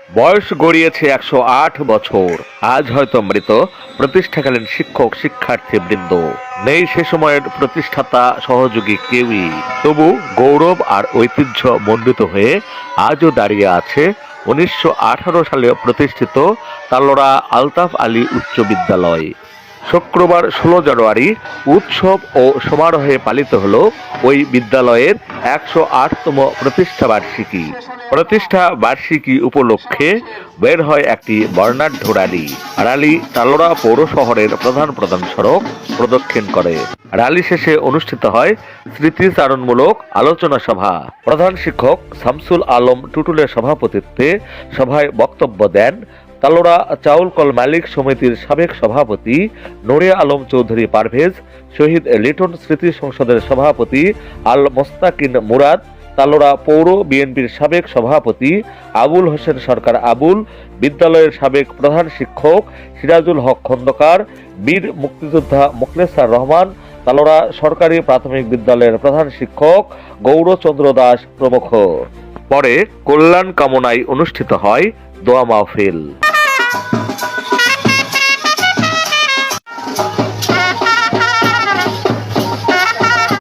বয়স গড়িয়েছে 108 বছর। আজ হয়তো মৃত প্রতিষ্ঠাকালীন শিক্ষক শিক্ষার্থী বৃন্দ। নেই সে সময়ের প্রতিষ্ঠাতা সহযোগী কেউই। তবু গৌরব আর ঐতিহ্য মণ্ডিত হয়ে আজও দাঁড়িয়ে আছে 1918 সালে প্রতিষ্ঠিত তালোড়া আলতাফ আলী উচ্চ বিদ্যালয়। শুক্রবার 16 জানুয়ারি উৎসব ও সমারোহে পালিত হলো ওই বিদ্যালয়ের 108তম প্রতিষ্ঠা বার্ষিকী। প্রতিষ্ঠা বার্ষিকী উপলক্ষে বের হয় একটি বর্ণাঢ্য র্যালি তালোড়া পৌর শহরের প্রধান প্রধান সড়ক প্রদক্ষিণ করে। র্যালি শেষে অনুষ্ঠিত হয় স্মৃতিচারণমূলক আলোচনা সভা। প্রধান শিক্ষক শামসুল আলম টুটুলের সভাপতিত্বে সভায় বক্তব্য দেন তালোড়া চাউল কল মালিক সমিতির সাবেক সভাপতি নূরে আলম চৌধুরী পারভেজ, শহীদ লিটন স্মৃতি সংসদের সভাপতি আল মোস্তাকিন মুরাদ, তালোড়া পৌর বিএনপির সাবেক সভাপতি আবুল হোসেন সরকার আবুল, বিদ্যালয়ের সাবেক প্রধান শিক্ষক সিরাজুল হক খন্দকার, বীর মুক্তিযোদ্ধা মোখলেছার রহমান, তালোড়া সরকারি প্রাথমিক বিদ্যালয়ের প্রধান শিক্ষক গৌরচন্দ্র দাস প্রমুখ। পরে কল্যাণ কামনায় অনুষ্ঠিত হয় দোয়া মাহফিল।